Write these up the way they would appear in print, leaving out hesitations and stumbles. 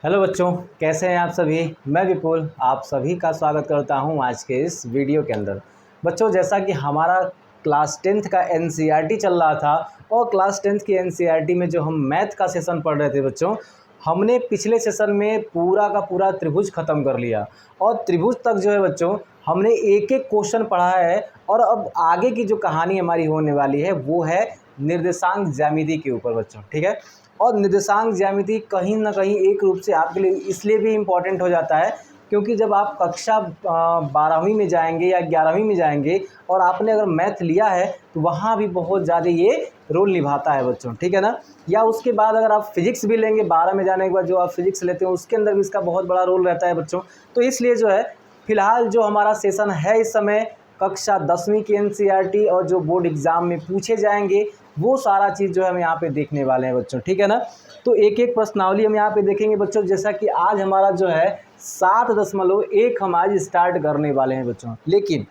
Hello बच्चों, कैसे हैं आप सभी। मैं विपुल आप सभी का स्वागत करता हूं आज के इस वीडियो के अंदर। बच्चों, जैसा कि हमारा क्लास 10th का एनसीईआरटी चल रहा था और क्लास 10th की एनसीईआरटी में जो हम मैथ का सेशन पढ़ रहे थे बच्चों, हमने पिछले सेशन में पूरा का पूरा त्रिभुज ख़त्म कर लिया और त्रिभुज तक जो है बच्चों हमने एक एक क्वेश्चन पढ़ा है। और अब आगे की जो कहानी हमारी होने वाली है वो है निर्देशांक ज्यामिति के ऊपर बच्चों, ठीक है। और निर्देशांक ज्यामिति कहीं ना कहीं एक रूप से आपके लिए इसलिए भी इम्पॉर्टेंट हो जाता है क्योंकि जब आप कक्षा 12वीं में जाएंगे या 11वीं में जाएंगे और आपने अगर मैथ लिया है तो वहाँ भी बहुत ज़्यादा ये रोल निभाता है बच्चों, ठीक है ना। या उसके बाद अगर आप फिजिक्स भी लेंगे 12 में जाने के बाद, जो आप फिजिक्स लेते हैं उसके अंदर भी इसका बहुत बड़ा रोल रहता है बच्चों। तो इसलिए जो है फिलहाल जो हमारा सेशन है इस समय कक्षा 10वीं की एनसीईआरटी और जो बोर्ड एग्ज़ाम में पूछे जाएंगे वो सारा चीज़ जो है हम यहाँ पे देखने वाले हैं बच्चों, ठीक है ना। तो एक एक प्रश्नावली हम यहाँ पे देखेंगे बच्चों। जैसा कि आज हमारा जो है 7.1 हम आज स्टार्ट करने वाले हैं बच्चों, लेकिन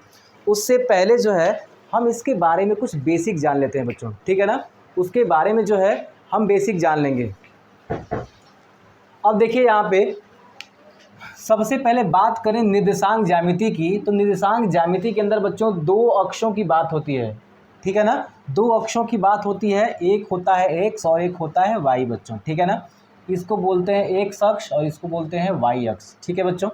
उससे पहले जो है हम इसके बारे में कुछ बेसिक जान लेते हैं बच्चों, ठीक है ना। उसके बारे में जो है हम बेसिक जान लेंगे। अब देखिए यहाँ पे सबसे पहले बात करें निर्देशांक ज्यामिति की, तो निर्देशांक ज्यामिति के अंदर बच्चों दो अक्षों की बात होती है, ठीक है ना। दो अक्षों की बात होती है, एक होता है एक्स और एक होता है वाई बच्चों, ठीक है ना। इसको बोलते हैं एक्स अक्ष और इसको बोलते हैं वाई अक्ष, ठीक है बच्चों।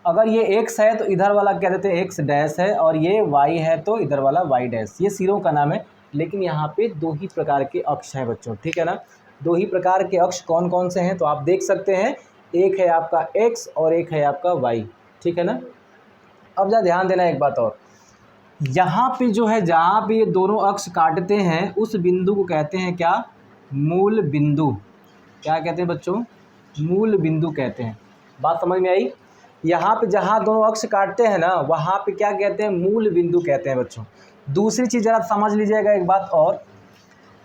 अगर ये एक्स है तो इधर वाला क्या देते हैं एक्स डैश है, और ये वाई है तो इधर वाला वाई डैश। ये सिरों का नाम है, लेकिन यहाँ पे दो ही प्रकार के अक्ष हैं बच्चों, ठीक है ना। दो ही प्रकार के अक्ष कौन कौन से हैं तो आप देख सकते हैं, एक है आपका एक्स और एक है आपका वाई, ठीक है ना। अब जा ध्यान देना एक बात और, यहाँ पे जो है जहाँ पे ये दोनों अक्ष काटते हैं उस बिंदु को कहते हैं क्या, मूल बिंदु। क्या कहते हैं बच्चों, मूल बिंदु कहते हैं। बात समझ में आई। यहाँ पे जहाँ दोनों अक्ष काटते हैं ना वहाँ पे क्या कहते हैं, मूल बिंदु कहते हैं बच्चों। दूसरी चीज़ जरा समझ लीजिएगा एक बात और,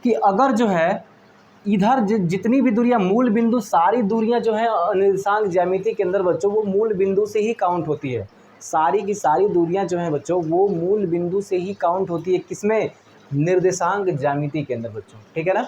कि अगर जो है इधर जितनी भी दूरियां मूल बिंदु, सारी दूरियां जो है निर्देशांक ज्यामिति के अंदर बच्चों वो मूल बिंदु से ही काउंट होती है। सारी की सारी दूरियां जो हैं बच्चों वो मूल बिंदु से ही काउंट होती है। किसमें, निर्देशांक ज्यामिति के अंदर बच्चों, ठीक है ना।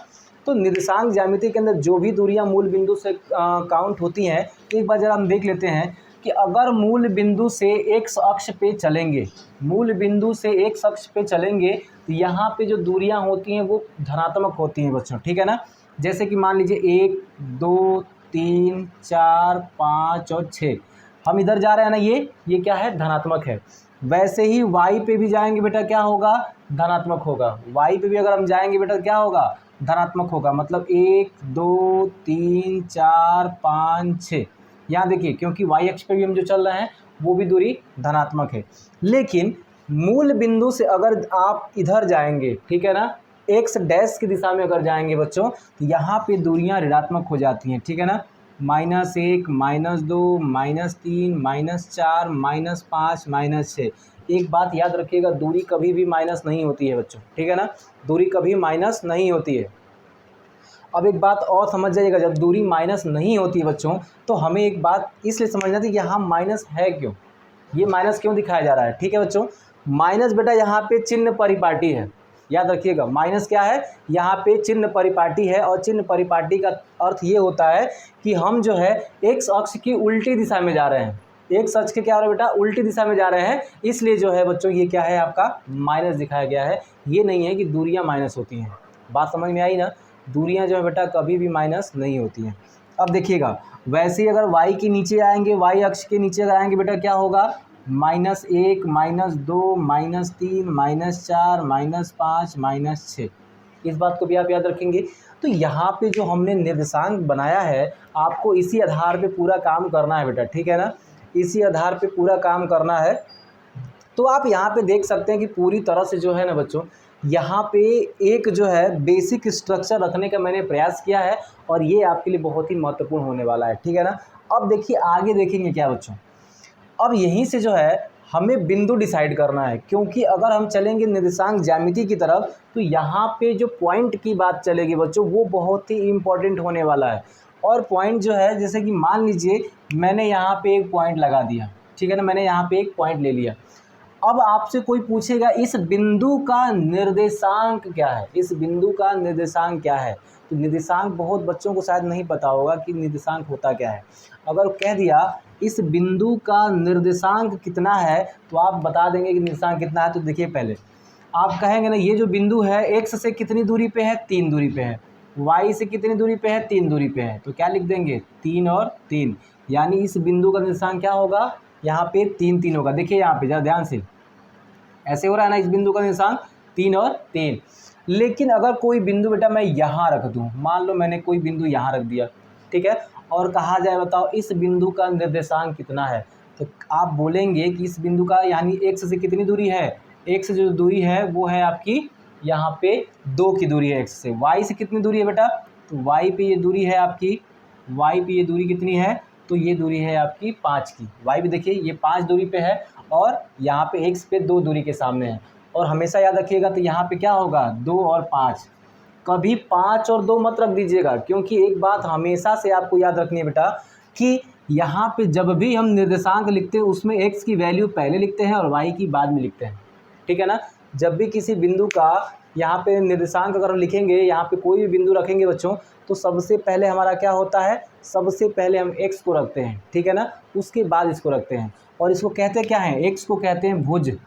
तो निर्देशांक ज्यामिति के अंदर जो भी दूरियां मूल बिंदु से काउंट होती हैं, एक बार जरा हम देख लेते हैं कि अगर मूल बिंदु से एक्स अक्ष पे चलेंगे, मूल बिंदु से एक्स अक्ष पे चलेंगे तो यहाँ पे जो दूरियां होती हैं वो धनात्मक होती हैं बच्चों, ठीक है ना। जैसे कि मान लीजिए 1 2 3 4 5 और 6, हम इधर जा रहे हैं ना, ये क्या है, धनात्मक है। वैसे ही y पे भी जाएंगे बेटा क्या होगा, धनात्मक होगा। y पे भी अगर हम जाएंगे बेटा क्या होगा, धनात्मक होगा। मतलब 1 2 3 4 5 6, यहाँ देखिए क्योंकि y अक्ष पे भी हम जो चल रहे हैं वो भी दूरी धनात्मक है। लेकिन मूल बिंदु से अगर आप इधर जाएंगे, ठीक है ना, एक्स डैश की दिशा में अगर जाएंगे बच्चों तो यहाँ पे दूरियां ऋणात्मक हो जाती हैं, ठीक है ना। -1 -2 -3 -4 -5 -6। एक बात याद रखिएगा, दूरी कभी भी माइनस नहीं होती है बच्चों, ठीक है ना। दूरी कभी माइनस नहीं होती है। अब एक बात और समझ जाइएगा, जब दूरी माइनस नहीं होती है बच्चों तो हमें एक बात इसलिए समझना थी कि यहाँ माइनस है क्यों, ये माइनस क्यों दिखाया जा रहा है, ठीक है बच्चों। माइनस बेटा यहाँ पे चिन्ह परिपाटी है, याद रखिएगा। माइनस क्या है, यहाँ पे चिन्ह परिपाटी है, और चिन्ह परिपाटी का अर्थ ये होता है कि हम जो है एक्स अक्ष की उल्टी दिशा में जा रहे हैं। एक्स अक्ष के क्या हो रहा है बेटा, उल्टी दिशा में जा रहे हैं, इसलिए जो है बच्चों ये क्या है आपका माइनस दिखाया गया है। ये नहीं है कि दूरियां माइनस होती हैं। बात समझ में आई ना, दूरियां जो है बेटा कभी भी माइनस नहीं होती हैं। अब देखिएगा वैसे ही अगर y के नीचे आएंगे, y अक्ष के नीचे अगर आएंगे बेटा क्या होगा, -1 -2 -3 -4 -5 -6। इस बात को भी आप याद रखेंगे। तो यहाँ पे जो हमने निर्देशांक बनाया है आपको इसी आधार पे पूरा काम करना है बेटा, ठीक है ना। इसी आधार पे पूरा काम करना है। तो आप यहाँ पे देख सकते हैं कि पूरी तरह से जो है ना बच्चों, यहाँ पे एक जो है बेसिक स्ट्रक्चर रखने का मैंने प्रयास किया है और ये आपके लिए बहुत ही महत्वपूर्ण होने वाला है, ठीक है ना। अब देखिए आगे देखेंगे क्या बच्चों, अब यहीं से जो है हमें बिंदु डिसाइड करना है, क्योंकि अगर हम चलेंगे निर्देशांक ज्यामिति की तरफ तो यहाँ पे जो पॉइंट की बात चलेगी बच्चों वो बहुत ही इम्पोर्टेंट होने वाला है। और पॉइंट जो है जैसे कि मान लीजिए मैंने यहाँ पे एक पॉइंट लगा दिया, ठीक है ना, मैंने यहाँ पे एक पॉइंट ले लिया। अब आपसे कोई पूछेगा इस बिंदु का निर्देशांक क्या है, इस बिंदु का निर्देशांक क्या है, तो निर्देशांक बहुत बच्चों को शायद नहीं पता होगा कि निर्देशांक होता क्या है। अगर कह दिया इस बिंदु का निर्देशांक कितना है तो आप बता देंगे कि निर्देशांक कितना है। तो देखिए पहले आप कहेंगे ना ये जो बिंदु है एक्स से कितनी दूरी पे है, 3 दूरी पे है, वाई से कितनी दूरी पे है, 3 दूरी पे है, तो क्या लिख देंगे 3 और 3, यानी इस बिंदु का निर्देशांक क्या होगा, यहाँ पे 3 3 होगा। देखिए यहाँ पे जरा ध्यान से ऐसे हो रहा है ना, इस बिंदु का निर्देशांक 3 और 3। लेकिन अगर कोई बिंदु बेटा मैं यहाँ रख दूँ, मान लो मैंने कोई बिंदु यहाँ रख दिया, ठीक है, और कहा जाए बताओ इस बिंदु का निर्देशांक कितना है, तो आप बोलेंगे कि इस बिंदु का यानी एक्स से कितनी दूरी है, एक्स से जो दूरी है वो है आपकी यहाँ पे 2 की दूरी है एक्स से। वाई से कितनी दूरी है बेटा, तो वाई पे ये दूरी है आपकी, वाई पे ये दूरी कितनी है, तो ये दूरी है आपकी 5 की। वाई भी देखिए ये 5 दूरी पे है और यहाँ पे एक्स पे 2 दूरी के सामने है। और हमेशा याद रखिएगा तो यहाँ पे क्या होगा 2 और 5, कभी 5 और 2 मत रख दीजिएगा, क्योंकि एक बात हमेशा से आपको याद रखनी है बेटा कि यहाँ पे जब भी हम निर्देशांक लिखते हैं उसमें एक्स की वैल्यू पहले लिखते हैं और वाई की बाद में लिखते हैं, ठीक है ना। जब भी किसी बिंदु का यहाँ पे निर्देशांक अगर हम लिखेंगे, यहाँ पे कोई भी बिंदु रखेंगे बच्चों, तो सबसे पहले हमारा क्या होता है, सबसे पहले हम एक्स को रखते हैं, ठीक है ना, उसके बाद इसको रखते हैं। और इसको कहते क्या हैं, एक्स को कहते हैं भुज,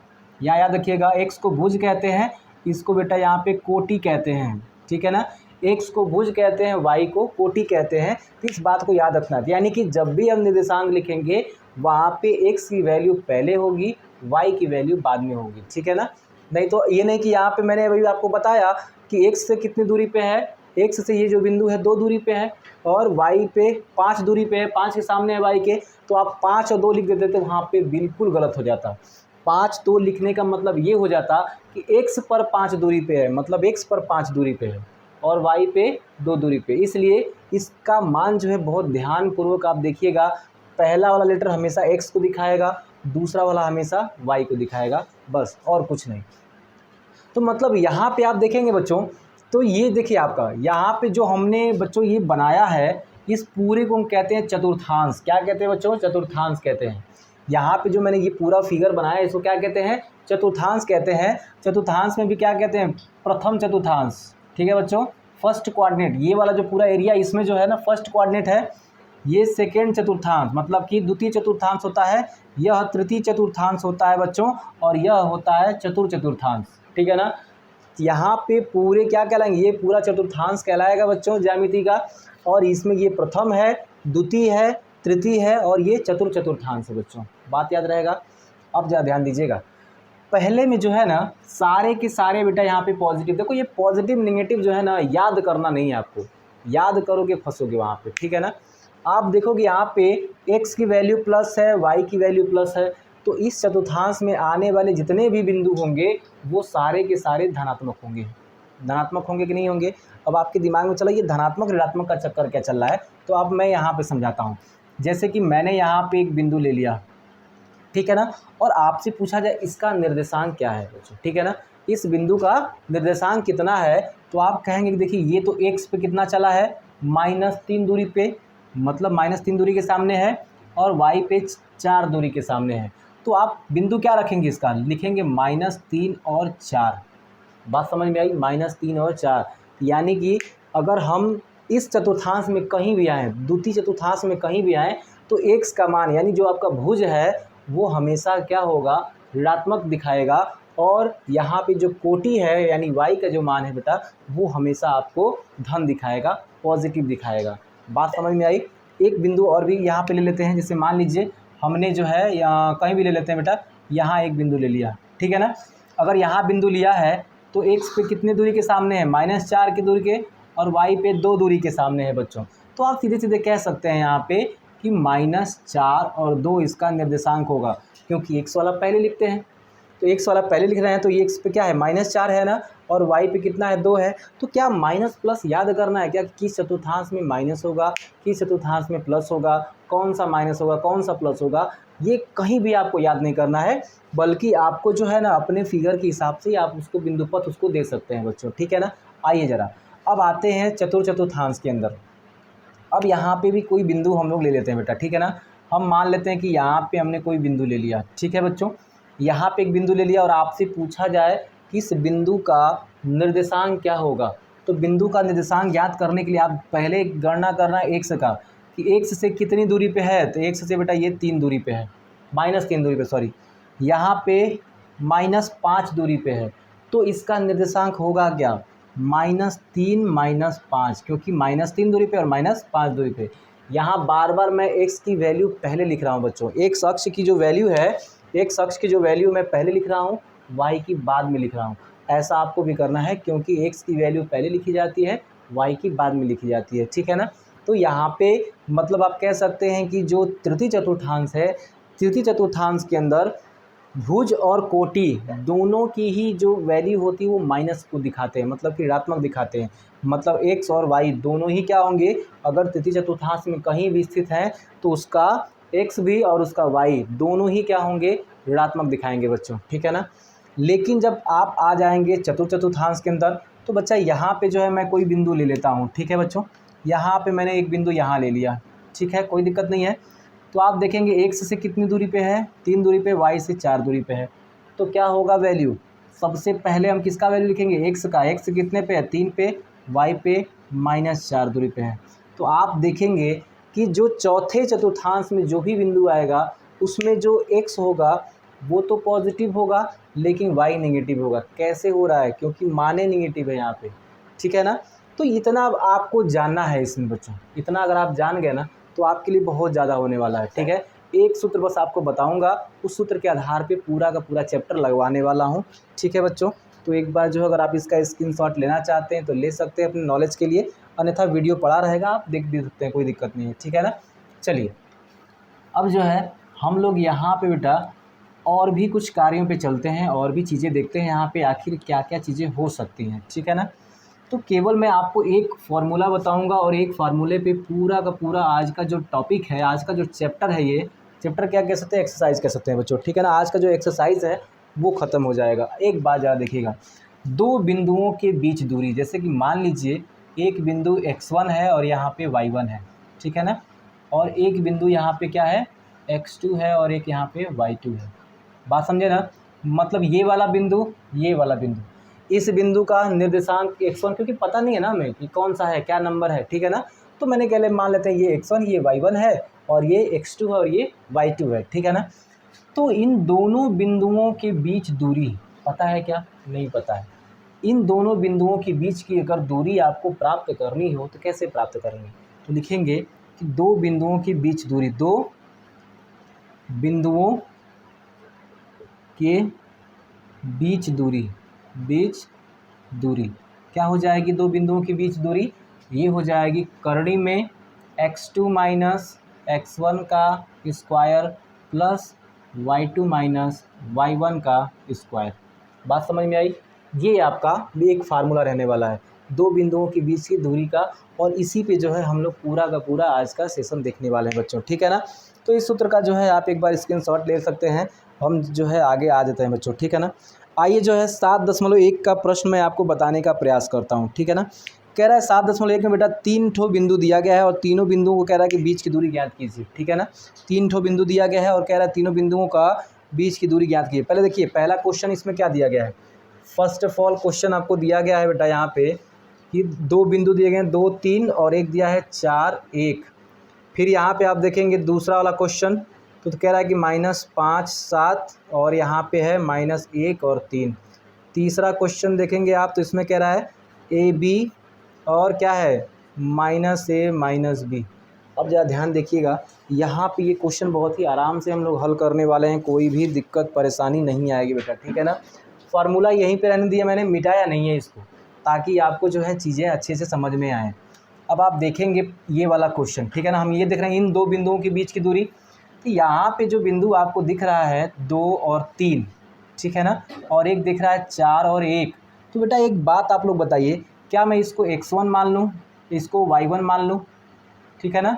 या याद रखिएगा एक्स को भुज कहते हैं, इसको बेटा यहाँ पे कोटि कहते हैं, ठीक है ना। एक्स को भुज कहते हैं, वाई को कोटि कहते हैं, तो इस बात को याद रखना है। यानी कि जब भी हम निर्देशांक लिखेंगे वहाँ पे एक्स की वैल्यू पहले होगी, वाई की वैल्यू बाद में होगी, ठीक है ना। नहीं तो ये नहीं कि यहाँ पे मैंने अभी आपको बताया कि एक्स से कितनी दूरी पे है, एक्स से ये जो बिंदु है 2 दूरी पे है और वाई पे 5 दूरी पे है, 5 के सामने है वाई के, तो आप 5 और 2 लिख देते तो वहाँ पे बिल्कुल गलत हो जाता। 5 2 लिखने का मतलब ये हो जाता कि एक्स पर 5 दूरी पे है, मतलब एक्स पर 5 दूरी पे है और वाई पे 2 दूरी पे। इसलिए इसका मान जो है बहुत ध्यानपूर्वक आप देखिएगा, पहला वाला लेटर हमेशा एक्स को दिखाएगा, दूसरा वाला हमेशा वाई को दिखाएगा, बस और कुछ नहीं। तो मतलब यहाँ पे आप देखेंगे बच्चों, तो ये देखिए आपका यहाँ पे जो हमने बच्चों ये बनाया है, इस पूरे को हम कहते हैं चतुर्थांश। क्या कहते हैं बच्चों, चतुर्थांश कहते हैं। यहाँ पे जो मैंने ये पूरा फिगर बनाया है इसको क्या कहते हैं, चतुर्थांश कहते हैं। चतुर्थांश में भी क्या कहते हैं, प्रथम चतुर्थांश, ठीक है बच्चों, फर्स्ट कोऑर्डिनेट। ये वाला जो पूरा एरिया इसमें जो है ना फर्स्ट कोऑर्डिनेट है, ये सेकेंड चतुर्थांश, मतलब कि द्वितीय चतुर्थांश होता है, यह तृतीय चतुर्थांश होता है बच्चों, और यह होता है चतुर्थ, ठीक है ना। यहाँ पे पूरे क्या कहलाएंगे, ये पूरा चतुर्थांश कहलाएगा बच्चों ज्यामिति का, और इसमें ये प्रथम है, द्वितीय है, तृतीय है और ये चतुर्थांश है बच्चों, बात याद रहेगा। अब ज़रा ध्यान दीजिएगा, पहले में जो है ना सारे के सारे बेटा यहाँ पे पॉजिटिव, देखो ये पॉजिटिव निगेटिव जो है ना याद करना नहीं है आपको, याद करोगे फंसोगे वहाँ पे, ठीक है ना। आप देखोगे यहाँ पे एक्स की वैल्यू प्लस है, वाई की वैल्यू प्लस है, तो इस चतुर्थांश में आने वाले जितने भी बिंदु होंगे वो सारे के सारे धनात्मक होंगे। धनात्मक होंगे कि नहीं होंगे, अब आपके दिमाग में चला ये धनात्मक ऋणात्मक का चक्कर क्या चल रहा है, तो अब मैं यहाँ पे समझाता हूँ। जैसे कि मैंने यहाँ पे एक बिंदु ले लिया, ठीक है ना, और आपसे पूछा जाए इसका निर्देशांक क्या है बच्चों, ठीक है ना, इस बिंदु का निर्देशांक कितना है, तो आप कहेंगे कि देखिए ये तो एक्स पे कितना चला है, -3 दूरी पे, मतलब -3 दूरी के सामने है, और वाई पे 4 दूरी के सामने है। तो आप बिंदु क्या रखेंगे, इसका लिखेंगे -3 और 4। बात समझ में आई, -3 और 4, यानी कि अगर हम इस चतुर्थांश में कहीं भी आएँ, द्वितीय चतुर्थांश में कहीं भी आएँ, तो एक्स का मान यानी जो आपका भुज है वो हमेशा क्या होगा, ऋणात्मक दिखाएगा, और यहाँ पे जो कोटि है यानी वाई का जो मान है बेटा वो हमेशा आपको धन दिखाएगा, पॉजिटिव दिखाएगा। बात समझ में आई। एक बिंदु और भी यहाँ पे ले लेते हैं, जैसे मान लीजिए हमने जो है कहीं भी ले लेते हैं बेटा, यहाँ एक बिंदु ले लिया, ठीक है ना। अगर यहाँ बिंदु लिया है तो एक्स पे कितने दूरी के सामने है, -4 की दूरी के, और वाई पे 2 दूरी के सामने है बच्चों। तो आप सीधे सीधे कह सकते हैं यहाँ पे कि -4 और 2 इसका निर्देशांक होगा, क्योंकि एक्स वाला पहले लिखते हैं, तो एक्स वाला पहले लिख रहे हैं, तो ये एक्स पे क्या है -4 है ना, और वाई पे कितना है 2 है। तो क्या माइनस प्लस याद करना है क्या, किस चतुर्थांश में माइनस होगा, किस चतुर्थांश में प्लस होगा, कौन सा माइनस होगा, कौन सा प्लस होगा, ये कहीं भी आपको याद नहीं करना है, बल्कि आपको जो है ना अपने फिगर के हिसाब से आप उसको बिंदुपथ उसको दे सकते हैं बच्चों, ठीक है ना। आइए ज़रा अब आते हैं चतुर्थांश के अंदर। अब यहाँ पे भी कोई बिंदु हम लोग ले लेते हैं बेटा, ठीक है ना। हम मान लेते हैं कि यहाँ पे हमने कोई बिंदु ले लिया, ठीक है बच्चों, यहाँ पे एक बिंदु ले लिया, और आपसे पूछा जाए कि इस बिंदु का निर्देशांक क्या होगा, तो बिंदु का निर्देशांक ज्ञात करने के लिए आप पहले गणना करना एक्स का कि एक्स से कितनी दूरी पे है। तो एक्स से बेटा ये 3 दूरी पे है, -3 दूरी पे, सॉरी यहाँ पे -5 दूरी पे है। तो इसका निर्देशांक होगा क्या, -3 -5, क्योंकि -3 दूरी पे और -5 दूरी पे। यहाँ बार बार मैं एक्स की वैल्यू पहले लिख रहा हूँ बच्चों, एक्स अक्ष की जो वैल्यू है, एक्स अक्ष की जो वैल्यू मैं पहले लिख रहा हूँ, वाई की बाद में लिख रहा हूँ। ऐसा आपको भी करना है क्योंकि एक्स की वैल्यू पहले लिखी जाती है, वाई की बाद में लिखी जाती है, ठीक है ना। तो यहाँ पे मतलब आप कह सकते हैं कि जो तृतीय चतुर्थांश है, तृतीय चतुर्थांश के अंदर भुज और कोटि दोनों की ही जो वैल्यू होती है वो माइनस को दिखाते हैं, मतलब कि ऋणात्मक दिखाते हैं। मतलब एक्स और वाई दोनों ही क्या होंगे, अगर तृतीय चतुर्थांश में कहीं भी स्थित हैं तो उसका एक्स भी और उसका वाई दोनों ही क्या होंगे, ऋणात्मक दिखाएंगे बच्चों, ठीक है ना। लेकिन जब आप आ जाएंगे चतुर्थांश के अंदर तो बच्चा यहाँ पे जो है मैं कोई बिंदु ले लेता हूँ, ठीक है बच्चों। यहाँ पे मैंने एक बिंदु यहाँ ले लिया, ठीक है, कोई दिक्कत नहीं है। तो आप देखेंगे एक्स से कितनी दूरी पे है, 3 दूरी पे, वाई से 4 दूरी पे है। तो क्या होगा वैल्यू, सबसे पहले हम किसका वैल्यू लिखेंगे, एक्स का। एक्स कितने पे है, 3 पे, वाई पे -4 दूरी पे है। तो आप देखेंगे कि जो चौथे चतुर्थांश में जो भी बिंदु आएगा उसमें जो एक्स होगा वो तो पॉजिटिव होगा लेकिन वाई नेगेटिव होगा। कैसे हो रहा है, क्योंकि माने नेगेटिव है यहाँ पे, ठीक है ना। तो इतना आपको जानना है इसमें बच्चों, इतना अगर आप जान गए ना तो आपके लिए बहुत ज़्यादा होने वाला है, ठीक है। एक सूत्र बस आपको बताऊंगा, उस सूत्र के आधार पे पूरा का पूरा चैप्टर लगवाने वाला हूँ, ठीक है बच्चों। तो एक बार जो अगर आप इसका स्क्रीनशॉट लेना चाहते हैं तो ले सकते हैं अपने नॉलेज के लिए, अन्यथा वीडियो पड़ा रहेगा, आप देख भी सकते हैं, कोई दिक्कत नहीं है, ठीक है ना। चलिए अब जो है हम लोग यहाँ पे बेटा और भी कुछ कार्यों पे चलते हैं और भी चीज़ें देखते हैं यहाँ पे आखिर क्या क्या चीज़ें हो सकती हैं, ठीक है ना। तो केवल मैं आपको एक फार्मूला बताऊंगा और एक फार्मूले पे पूरा का पूरा आज का जो टॉपिक है, आज का जो चैप्टर है, ये चैप्टर क्या कह सकते हैं, एक्सरसाइज कह सकते हैं बच्चों, ठीक है ना। आज का जो एक्सरसाइज है वो ख़त्म हो जाएगा। एक बात ज़्यादा देखिएगा, दो बिंदुओं के बीच दूरी, जैसे कि मान लीजिए एक बिंदु x1 है और यहाँ पे y1 है, ठीक है ना, और एक बिंदु यहाँ पे क्या है, x2 है और एक यहाँ पे y2 है। बात समझे ना, मतलब ये वाला बिंदु, ये वाला बिंदु, इस बिंदु का निर्देशांक x1, क्योंकि पता नहीं है ना हमें कि कौन सा है, क्या नंबर है, ठीक है ना। तो मैंने कह ले मान लेते हैं ये x1, ये y1 है और ये x2 है और ये y2 है, ठीक है ना। तो इन दोनों बिंदुओं के बीच दूरी पता है क्या, नहीं पता है। इन दोनों बिंदुओं के बीच की अगर दूरी आपको प्राप्त करनी हो तो कैसे प्राप्त करेंगे, तो लिखेंगे कि दो बिंदुओं के बीच दूरी, दो बिंदुओं के बीच दूरी, बीच दूरी क्या हो जाएगी, दो बिंदुओं के बीच दूरी ये हो जाएगी करणी में x2 माइनस x1 का square plus y2 minus y1 का स्क्वायर। बात समझ में आई, ये आपका एक फार्मूला रहने वाला है दो बिंदुओं के बीच की दूरी का, और इसी पे जो है हम लोग पूरा का पूरा आज का सेशन देखने वाले हैं बच्चों, ठीक है ना। तो इस सूत्र का जो है आप एक बार स्क्रीनशॉट ले सकते हैं, हम जो है आगे आ जाते हैं बच्चों, ठीक है ना। आइए जो है 7.1 का प्रश्न मैं आपको बताने का प्रयास करता हूँ, ठीक है ना। कह रहा है 7.1 में बेटा 3 ठो बिंदु दिया गया है और तीनों बिंदुओं को कह रहा है कि बीच की दूरी ज्ञात कीजिए, ठीक है ना। 3 ठो बिंदु दिया गया है और कह रहा है तीनों बिंदुओं का बीच की दूरी ज्ञात कीजिए। पहले देखिए पहला क्वेश्चन इसमें क्या दिया गया है, फर्स्ट ऑफ ऑल क्वेश्चन आपको दिया गया है बेटा यहाँ पे कि दो बिंदु दिए गए हैं 2 3 और एक दिया है 4 1। फिर यहाँ पे आप देखेंगे दूसरा वाला क्वेश्चन तो कह रहा है कि -5 7 और यहाँ पे है -1 और 3। तीसरा क्वेश्चन देखेंगे आप तो इसमें कह रहा है AB और क्या है -A -B। अब ज़रा ध्यान देखिएगा, यहाँ पे ये क्वेश्चन बहुत ही आराम से हम लोग हल करने वाले हैं, कोई भी दिक्कत परेशानी नहीं आएगी बेटा, ठीक है ना। फार्मूला यहीं पे रहने दिया मैंने, मिटाया नहीं है इसको, ताकि आपको जो है चीज़ें अच्छे से समझ में आएँ। अब आप देखेंगे ये वाला क्वेश्चन, ठीक है ना, हम ये देख रहे हैं इन दो बिंदुओं के बीच की दूरी। तो यहाँ पे जो बिंदु आपको दिख रहा है 2 और 3, ठीक है ना, और एक दिख रहा है 4 और 1। तो बेटा एक बात आप लोग बताइए, क्या मैं इसको x1 मान लूँ, इसको y1 मान लूँ, ठीक है ना,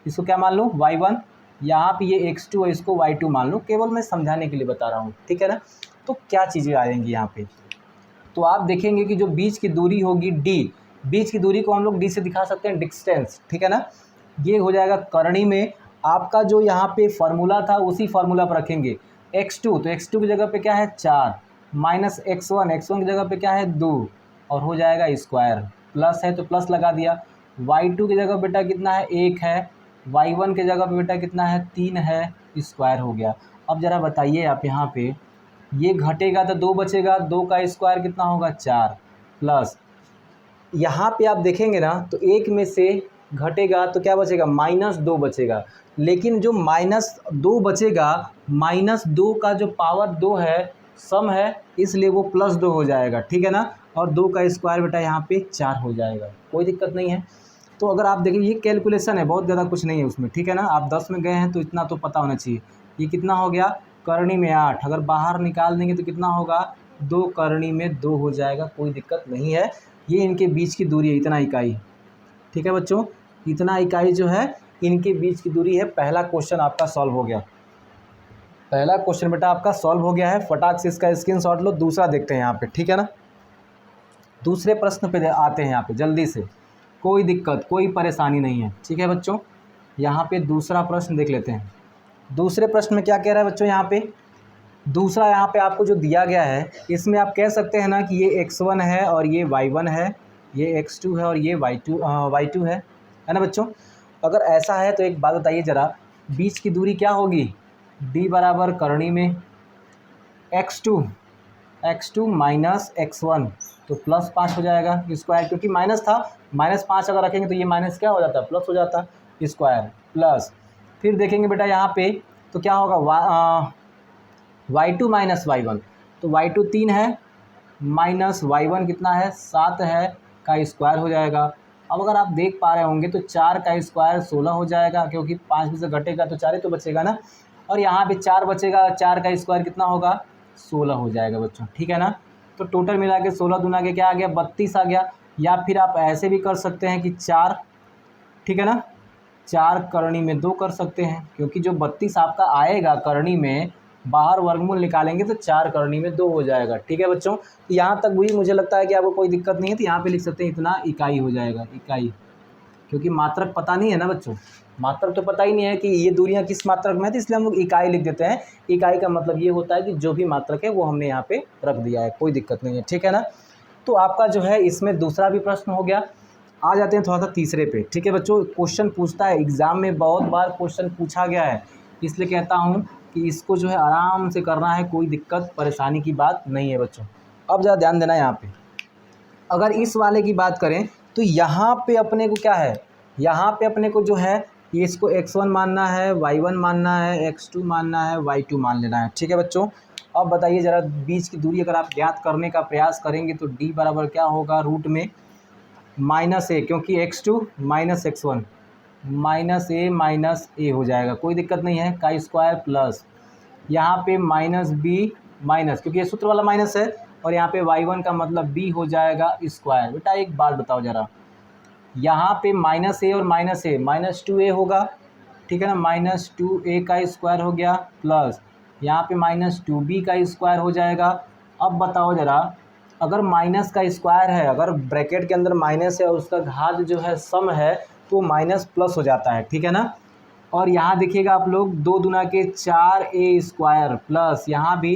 इसको क्या मान लूँ y1, यहाँ पे ये x2 और इसको y2 मान लूँ, केवल मैं समझाने के लिए बता रहा हूँ, ठीक है ना। तो क्या चीज़ें आएंगी यहाँ पे, तो आप देखेंगे कि जो बीच की दूरी होगी d, बीच की दूरी को हम लोग d से दिखा सकते हैं डिस्टेंस, ठीक है ना। ये हो जाएगा करणी में आपका जो यहाँ पे फार्मूला था उसी फार्मूला पर रखेंगे x2, तो x2 की जगह पे क्या है 4 -x1, x1 की जगह पे क्या है 2, और हो जाएगा स्क्वायर, प्लस है तो प्लस लगा दिया। y2 की जगह बेटा कितना है 1 है, y1 की जगह पे बेटा कितना है 3 है, स्क्वायर हो गया। अब ज़रा बताइए आप यहाँ पे ये घटेगा तो 2 बचेगा, 2 का स्क्वायर कितना होगा 4, प्लस यहाँ पे आप देखेंगे ना तो 1 में से घटेगा तो क्या बचेगा -2 बचेगा, लेकिन जो -2 बचेगा, -2 का जो पावर 2 है सम है, इसलिए वो +2 हो जाएगा, ठीक है ना। और 2 का स्क्वायर बेटा यहाँ पे 4 हो जाएगा, कोई दिक्कत नहीं है। तो अगर आप देखिए ये कैलकुलेशन है, बहुत ज़्यादा कुछ नहीं है उसमें, ठीक है ना। आप 10 में गए हैं तो इतना तो पता होना चाहिए। ये कितना हो गया, करनी में 8, अगर बाहर निकाल देंगे तो कितना होगा 2 करनी में 2 हो जाएगा, कोई दिक्कत नहीं है। ये इनके बीच की दूरी है, इतना इकाई, ठीक है बच्चों, इतना इकाई जो है इनके बीच की दूरी है। पहला क्वेश्चन आपका सॉल्व हो गया, पहला क्वेश्चन बेटा आपका सॉल्व हो गया है। फटाक से इसका स्क्रीनशॉट लो। दूसरा देखते हैं यहाँ पे, ठीक है ना। दूसरे प्रश्न पे आते हैं यहाँ पे जल्दी से, कोई दिक्कत कोई परेशानी नहीं है, ठीक है बच्चों। यहाँ पे दूसरा प्रश्न देख लेते हैं। दूसरे प्रश्न में क्या कह रहा है बच्चों, यहाँ पे दूसरा यहाँ पे आपको जो दिया गया है इसमें आप कह सकते हैं ना कि ये x1 है और ये y1 है, ये x2 है और ये y2 है ना बच्चों। अगर ऐसा है तो एक बात बताइए ज़रा, बीच की दूरी क्या होगी, d बराबर करनी में x2 माइनस x1 तो +5 हो जाएगा स्क्वायर, क्योंकि माइनस था, -5 अगर रखेंगे तो ये माइनस क्या हो जाता है प्लस हो जाता स्क्वायर, प्लस फिर देखेंगे बेटा यहाँ पे तो क्या होगा y2 माइनस y1, तो y2 3 है माइनस y1 कितना है 7 है का स्क्वायर हो जाएगा। अब अगर आप देख पा रहे होंगे तो 4 का स्क्वायर 16 हो जाएगा, क्योंकि 5 में से घटेगा तो 4 ही तो बचेगा ना, और यहाँ पे 4 बचेगा, 4 का स्क्वायर कितना होगा 16 हो जाएगा बच्चों, ठीक है ना। तो टोटल मिला के 16 दूना के क्या आ गया 32 आ गया। या फिर आप ऐसे भी कर सकते हैं कि 4, ठीक है ना, 4 करनी में 2 कर सकते हैं, क्योंकि जो 32 आपका आएगा करनी में बाहर वर्गमूल निकालेंगे तो 4 करनी में 2 हो जाएगा, ठीक है बच्चों। यहाँ तक भी मुझे लगता है कि आपको कोई दिक्कत नहीं है, तो यहाँ पे लिख सकते हैं इतना इकाई हो जाएगा, इकाई, क्योंकि मात्रक पता नहीं है ना बच्चों, मात्रक तो पता ही नहीं है कि ये दूरियां किस मात्रक में है, तो इसलिए हम लोग इकाई लिख देते हैं। इकाई का मतलब ये होता है कि जो भी मात्रक है वो हमने यहाँ पे रख दिया है, कोई दिक्कत नहीं है, ठीक है ना। तो आपका जो है इसमें दूसरा भी प्रश्न हो गया। आ जाते हैं थोड़ा सा तीसरे पे, ठीक है बच्चों। क्वेश्चन पूछता है एग्जाम में, बहुत बार क्वेश्चन पूछा गया है, इसलिए कहता हूँ कि इसको जो है आराम से करना है, कोई दिक्कत परेशानी की बात नहीं है बच्चों। अब ज़रा ध्यान देना यहाँ पे, अगर इस वाले की बात करें तो यहाँ पे अपने को क्या है, यहाँ पे अपने को जो है ये इसको x1 मानना है, y1 मानना है, x2 मानना है, y2 मान लेना है, ठीक है बच्चों। अब बताइए ज़रा, बीच की दूरी अगर आप ज्ञात करने का प्रयास करेंगे तो d बराबर क्या होगा रूट में -a, क्योंकि x2 माइनस x1 -a हो जाएगा, कोई दिक्कत नहीं है, का स्क्वायर प्लस यहाँ पे -b माइनस, क्योंकि ये सूत्र वाला माइनस है, और यहाँ पे y1 का मतलब b हो जाएगा स्क्वायर। बेटा एक बात बताओ ज़रा, यहाँ पे -a और -a -2a होगा, ठीक है ना, -2a का स्क्वायर हो गया, प्लस यहाँ पे -2b का स्क्वायर हो जाएगा। अब बताओ ज़रा, अगर माइनस का स्क्वायर है, अगर ब्रैकेट के अंदर माइनस है और उसका घात जो है सम है तो माइनस प्लस हो जाता है, ठीक है ना। और यहाँ देखिएगा आप लोग 2 दूना के 4a स्क्वायर प्लस यहाँ भी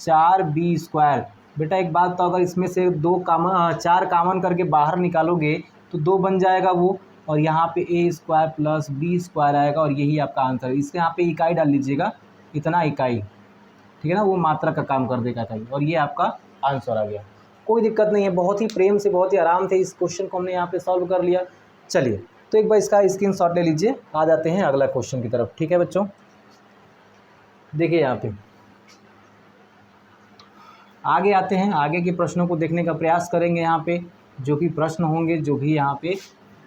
4b स्क्वायर। बेटा एक बात, तो अगर इसमें से 4 कामन करके बाहर निकालोगे तो 2 बन जाएगा वो, और यहाँ पे a square plus b square आएगा, और यही आपका आंसर है। इसके यहाँ पे इकाई डाल लीजिएगा, इतना इकाई, ठीक है ना, वो मात्रा का काम कर देगा इकाई, और ये आपका आंसर आ गया। कोई दिक्कत नहीं है, बहुत ही प्रेम से बहुत ही आराम से इस क्वेश्चन को हमने यहाँ पे सॉल्व कर लिया। चलिए तो एक बार इसका स्क्रीनशॉट ले लीजिए, आ जाते हैं अगला क्वेश्चन की तरफ, ठीक है बच्चों। देखिए यहाँ पे आगे आते हैं, आगे के प्रश्नों को देखने का प्रयास करेंगे। यहाँ पे जो भी प्रश्न होंगे, जो भी यहाँ पे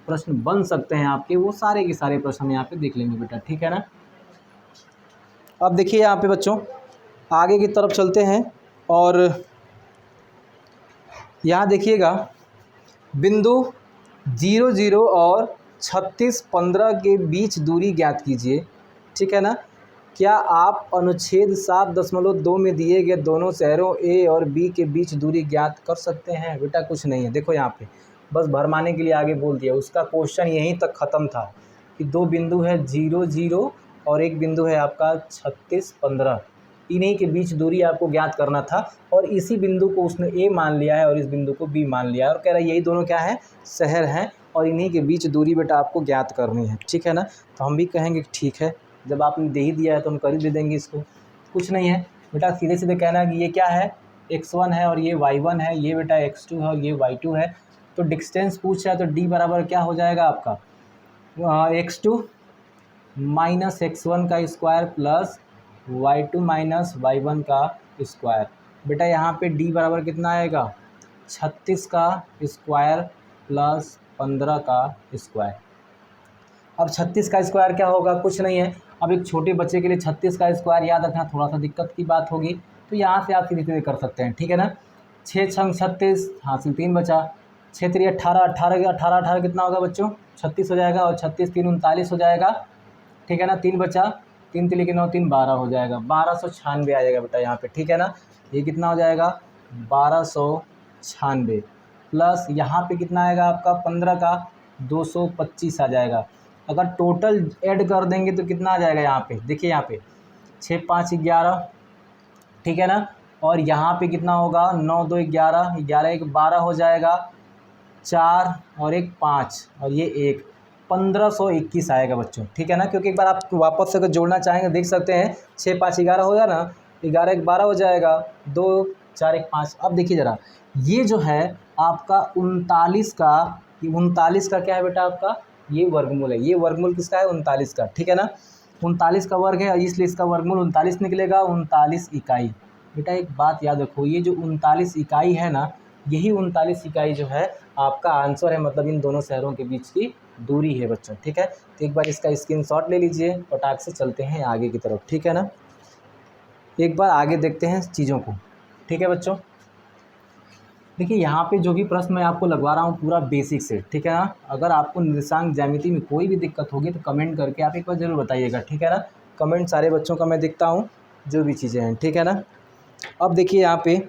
प्रश्न बन सकते हैं आपके, वो सारे के सारे प्रश्न हम यहाँ पे देख लेंगे बेटा, ठीक है ना। अब देखिए यहाँ पे बच्चों आगे की तरफ चलते हैं, और यहाँ देखिएगा बिंदु 0 0 और 36 15 के बीच दूरी ज्ञात कीजिए, ठीक है ना। क्या आप अनुच्छेद 7.2 में दिए गए दोनों शहरों ए और बी के बीच दूरी ज्ञात कर सकते हैं। बेटा कुछ नहीं है, देखो यहाँ पे बस भरमाने के लिए आगे बोल दिया, उसका क्वेश्चन यहीं तक ख़त्म था कि 2 बिंदु है 0 0 और एक बिंदु है आपका 36 15, इन्हीं के बीच दूरी आपको ज्ञात करना था और इसी बिंदु को उसने ए मान लिया है और इस बिंदु को बी मान लिया है और कह रहा है यही दोनों क्या है, शहर हैं और इन्हीं के बीच दूरी बेटा आपको ज्ञात करनी है। ठीक है ना, तो हम भी कहेंगे ठीक है, जब आपने दे ही दिया है तो हम कर ही दे देंगे इसको। कुछ नहीं है बेटा, सीधे सीधे कहना है कि ये क्या है, x1 है और ये y1 है, ये बेटा x2 है और ये y2 है। तो डिस्टेंस पूछ रहा है तो d बराबर क्या हो जाएगा आपका, x2 माइनस x1 का square plus y2 minus y1 का स्क्वायर। बेटा यहाँ पे d बराबर कितना आएगा, 36 का स्क्वायर प्लस 15 का स्क्वायर। अब 36 का स्क्वायर क्या होगा, कुछ नहीं है। अब एक छोटे बच्चे के लिए 36 का स्क्वायर याद रखना थोड़ा सा दिक्कत की बात होगी, तो यहाँ से आप सीधे सीधे कर सकते हैं। ठीक है ना, 6 छंग 36, हासिल 3 बचा, 6 3 18, 18 कितना होगा बच्चों, 36 हो जाएगा और 36 3 39 हो जाएगा। ठीक है ना, 3 बचा, 3 3 9 3 12 हो जाएगा, 1296 आ जाएगा बेटा यहाँ पे। ठीक है ना, ये कितना हो जाएगा 1296 प्लस यहाँ पे कितना आएगा आपका 15 का 225 आ जाएगा। अगर टोटल ऐड कर देंगे तो कितना आ जाएगा यहाँ पे, देखिए यहाँ पे 6 5 11, ठीक है ना, और यहाँ पे कितना होगा 9 2 11, 11 1 12 हो जाएगा, 4 और 1 5 और ये 1 1521 आएगा बच्चों। ठीक है ना, क्योंकि एक बार आप वापस से अगर जोड़ना चाहेंगे देख सकते हैं, 6 5 11 होगा ना, 11 1 12 हो जाएगा, 2 4 1 5। अब देखिए ज़रा, ये जो है आपका 39 का क्या है बेटा आपका, ये वर्गमूल है। ये वर्गमूल किसका है, 39 का। ठीक है ना, 39 का वर्ग है इसलिए इसका वर्गमूल 39 निकलेगा, 39 इकाई। बेटा एक बात याद रखो, ये जो 39 इकाई है ना, यही 39 इकाई जो है आपका आंसर है, मतलब इन दोनों शहरों के बीच की दूरी है बच्चों। ठीक है, तो एक बार इसका स्क्रीनशॉट ले लीजिए, फटाक से चलते हैं आगे की तरफ। ठीक है ना, एक बार आगे देखते हैं चीज़ों को। ठीक है बच्चों, देखिए यहाँ पे जो भी प्रश्न मैं आपको लगवा रहा हूँ पूरा बेसिक से। ठीक है ना, अगर आपको निर्देशांक ज्यामिति में कोई भी दिक्कत होगी तो कमेंट करके आप एक बार ज़रूर बताइएगा। ठीक है ना, कमेंट सारे बच्चों का मैं देखता हूँ जो भी चीज़ें हैं। ठीक है ना, अब देखिए यहाँ पे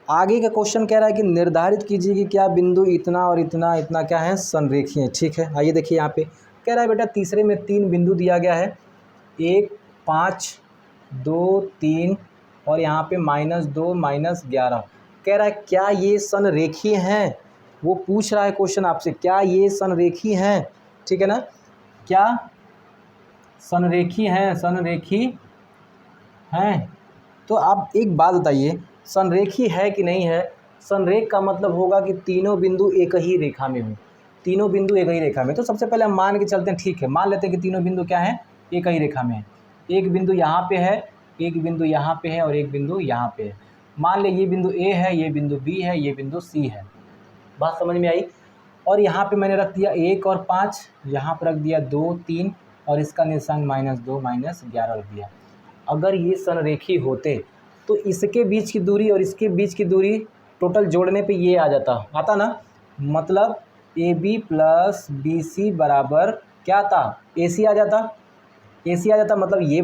आगे का क्वेश्चन कह रहा है कि निर्धारित कीजिए कि क्या बिंदु इतना और इतना इतना क्या है, संरेखीय हैं। ठीक है, आइए देखिए यहाँ पे कह रहा है बेटा तीसरे में 3 बिंदु दिया गया है, 1 5 2 3 और यहाँ पे -2 -11। कह रहा है क्या ये संरेखीय हैं, वो पूछ रहा है क्वेश्चन आपसे, क्या ये संरेखीय हैं। ठीक है ना, क्या संरेखीय हैं, संरेखीय हैं। तो आप एक बात बताइए, संरेखीय है कि नहीं है। संरेख का मतलब होगा कि तीनों बिंदु एक ही रेखा में हों, तीनों बिंदु एक ही रेखा में। तो सबसे पहले हम मान के चलते हैं, ठीक है, मान लेते हैं कि तीनों बिंदु क्या हैं, एक ही रेखा में है। एक बिंदु यहाँ पे है, एक बिंदु यहाँ पे है और एक बिंदु यहाँ पे है। मान ले ये बिंदु ए है, ये बिंदु बी है, ये बिंदु सी है। बात समझ में आई। और यहाँ पे मैंने रख दिया 1 और 5, यहाँ पर रख दिया 2 3 और इसका निर्देशांक -2 -11 रख दिया। अगर ये संरेखीय होते तो इसके बीच की दूरी और इसके बीच की दूरी टोटल जोड़ने पे ये आ आता ना, मतलब AB प्लस BC बराबर क्या था, AC आ जाता। AC आ जाता मतलब ये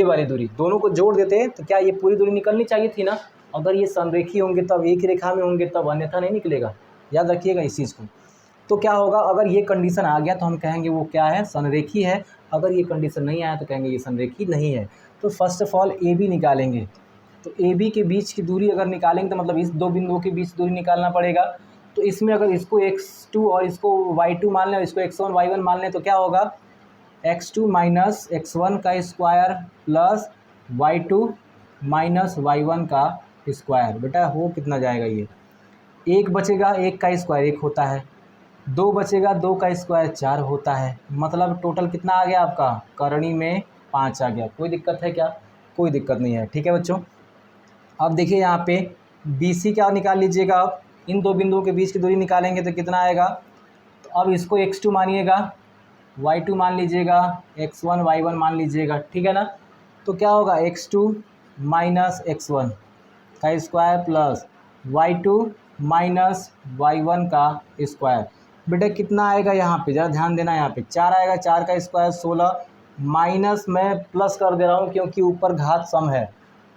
वाली दूरी दोनों को जोड़ देते तो क्या ये पूरी दूरी निकलनी चाहिए थी ना। अगर ये संरेखीय होंगे तब एक ही रेखा में होंगे, तब अन्यथा नहीं निकलेगा। याद रखिएगा इस चीज़ को। तो क्या होगा, अगर ये कंडीशन आ गया तो हम कहेंगे वो क्या है, संरेखीय है। अगर ये कंडीशन नहीं आया तो कहेंगे ये संरेखीय नहीं है। तो फर्स्ट ऑफ ऑल AB निकालेंगे, तो AB के बीच की दूरी अगर निकालेंगे तो मतलब इस दो बिंदुओं के बीच दूरी निकालना पड़ेगा। तो इसमें अगर इसको x2 और इसको y2 मान लें और इसको x1 y1 मान लें तो क्या होगा, x2 माइनस x1 का square plus y2 minus y1 का स्क्वायर। बेटा हो कितना जाएगा, ये 1 बचेगा, 1 का स्क्वायर 1 होता है, 2 बचेगा, 2 का स्क्वायर 4 होता है। मतलब टोटल कितना आ गया आपका, करणी में 5 आ गया। कोई दिक्कत है क्या, कोई दिक्कत नहीं है। ठीक है बच्चों, अब देखिए यहाँ पे BC क्या निकाल लीजिएगा आप, इन दो बिंदुओं के बीच की दूरी निकालेंगे तो कितना आएगा। तो अब इसको x2 मानिएगा, y2 मान लीजिएगा, x1 y1 मान लीजिएगा। ठीक है ना, तो क्या होगा x2 माइनस x1 का square plus y2 minus y1 का स्क्वायर। बेटा कितना आएगा यहाँ पे, ज़रा ध्यान देना, यहाँ पे 4 आएगा, 4 का स्क्वायर 16 माइनस मैं प्लस कर दे रहा हूँ क्योंकि ऊपर घात सम है,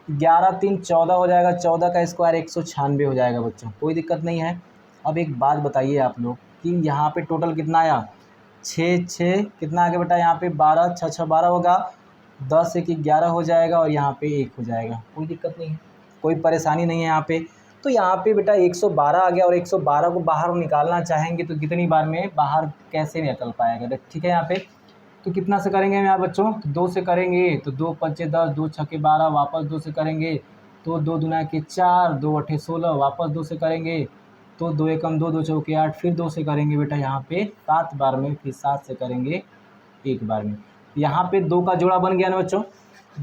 11 3 14 हो जाएगा, 14 का स्क्वायर 196 हो जाएगा बच्चों। कोई दिक्कत नहीं है। अब एक बात बताइए आप लोग कि यहाँ पे टोटल कितना आया, 6 6 कितना आ गया बेटा, यहाँ पे 12 6 6 12 होगा, 10 एक 11 हो जाएगा और यहाँ पे 1 हो जाएगा, कोई दिक्कत नहीं है, कोई परेशानी नहीं है यहाँ पे। तो यहाँ पे बेटा 112 आ गया और 112 को बाहर निकालना चाहेंगे तो कितनी बार में बाहर कैसे निकल पाएगा, ठीक है। यहाँ पे तो कितना से करेंगे हम यहाँ बच्चों, तो 2 से करेंगे तो 2 5 10, 2 6 12, वापस 2 से करेंगे तो 2 दूना के 4, 2 8 16, वापस 2 से करेंगे तो 2 एकम 2, 2 चौके 8, फिर 2 से करेंगे बेटा यहाँ पे 7 बार में, फिर 7 से करेंगे 1 बार में। यहाँ पे 2 का जोड़ा बन गया ना बच्चों,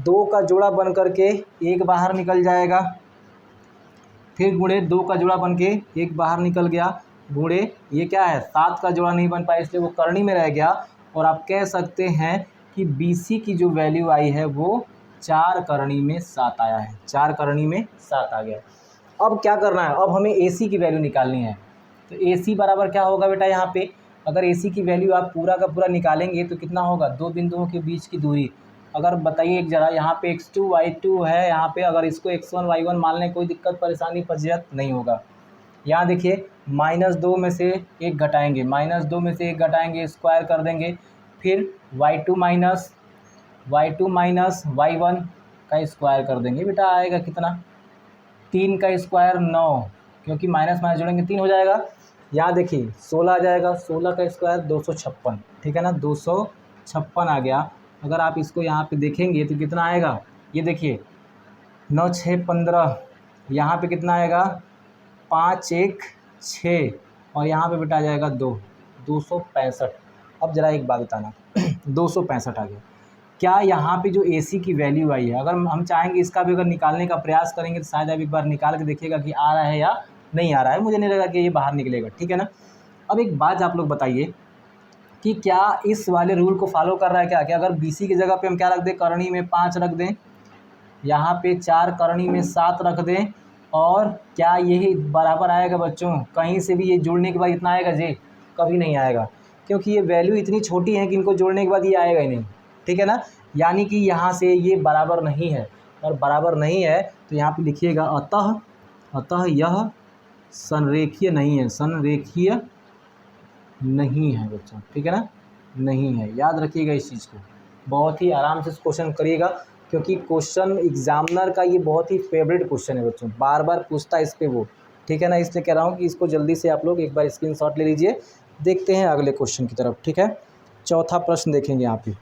2 का जोड़ा बन करके 1 बाहर निकल जाएगा, फिर गुणे 2 का जोड़ा बन के 1 बाहर निकल गया, गुणे ये क्या है 7 का जोड़ा नहीं बन पाया इसलिए वो करनी में रह गया। और आप कह सकते हैं कि BC की जो वैल्यू आई है वो 4 करनी में 7 आया है, 4 करनी में 7 आ गया। अब क्या करना है, अब हमें AC की वैल्यू निकालनी है। तो AC बराबर क्या होगा बेटा, यहाँ पे अगर AC की वैल्यू आप पूरा का पूरा निकालेंगे तो कितना होगा, 2 बिंदुओं के बीच की दूरी। अगर बताइए एक जरा, यहाँ पे x2 y2 है, यहाँ पे अगर इसको x1 y1 मान लें कोई दिक्कत परेशानी फजीहत नहीं होगा। यहाँ देखिए -2 में से 1 घटाएंगे, -2 में से 1 घटाएंगे, स्क्वायर कर देंगे, फिर y2 माइनस y1 का स्क्वायर कर देंगे, बेटा आएगा कितना, 3 का स्क्वायर 9, क्योंकि माइनस माइनस जोड़ेंगे 3 हो जाएगा। यहाँ देखिए 16 आ जाएगा, 16 का स्क्वायर 256, ठीक है ना, 256 आ गया। अगर आप इसको यहाँ पे देखेंगे तो कितना आएगा, ये देखिए 9 6 15, यहाँ पे कितना आएगा 5 1 6 और यहाँ पे बेटा आ जाएगा 265। अब ज़रा एक बात बताना 265 आ गया, क्या यहाँ पे जो AC की वैल्यू आई है, अगर हम चाहेंगे इसका भी अगर निकालने का प्रयास करेंगे तो शायद आप एक बार निकाल के देखिएगा कि आ रहा है या नहीं आ रहा है, मुझे नहीं लगा कि ये बाहर निकलेगा, ठीक है ना। अब एक बात आप लोग बताइए कि क्या इस वाले रूल को फॉलो कर रहा है क्या, कि अगर BC की जगह पे हम क्या रख दें, करनी में 5 रख दें, यहाँ पे 4 करनी में 7 रख दें, और क्या यही बराबर आएगा बच्चों, कहीं से भी ये जोड़ने के बाद इतना आएगा जी, कभी नहीं आएगा, क्योंकि ये वैल्यू इतनी छोटी है कि इनको जोड़ने के बाद ये आएगा ही नहीं, ठीक है ना। यानी कि यहाँ से ये बराबर नहीं है, और बराबर नहीं है तो यहाँ पे लिखिएगा अतः यह संरेखीय नहीं है, संरेखीय नहीं है बच्चों, ठीक है ना, नहीं है। याद रखिएगा इस चीज़ को, बहुत ही आराम से इस क्वेश्चन करिएगा, क्योंकि क्वेश्चन एग्जामिनर का ये बहुत ही फेवरेट क्वेश्चन है बच्चों, बार बार पूछता है इस पे वो, ठीक है ना। इसलिए कह रहा हूँ कि इसको जल्दी से आप लोग एक बार स्क्रीनशॉट ले लीजिए। देखते हैं अगले क्वेश्चन की तरफ, ठीक है। चौथा प्रश्न देखेंगे यहाँ पे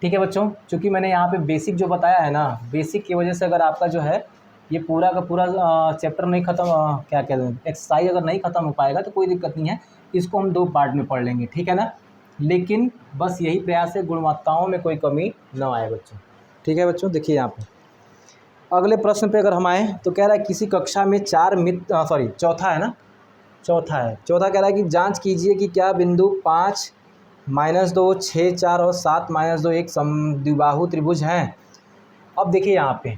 ठीक है बच्चों, चूँकि मैंने यहाँ पे बेसिक जो बताया है ना, बेसिक की वजह से अगर आपका जो है ये पूरा का पूरा चैप्टर नहीं ख़त्म, क्या कहते हैं, एक्सरसाइज अगर नहीं ख़त्म हो पाएगा तो कोई दिक्कत नहीं है, इसको हम 2 पार्ट में पढ़ लेंगे, ठीक है ना। लेकिन बस यही प्रयास है गुणवत्ताओं में कोई कमी न आए बच्चों, ठीक है बच्चों। देखिए यहाँ पे अगले प्रश्न पे अगर हम आए तो कह रहा है किसी कक्षा में 4 मित्र, चौथा है ना, चौथा कह रहा है कि जांच कीजिए कि क्या बिंदु 5 -2 6 4 और 7 -2 एक समद्विबाहु त्रिभुज हैं। अब देखिए यहाँ पे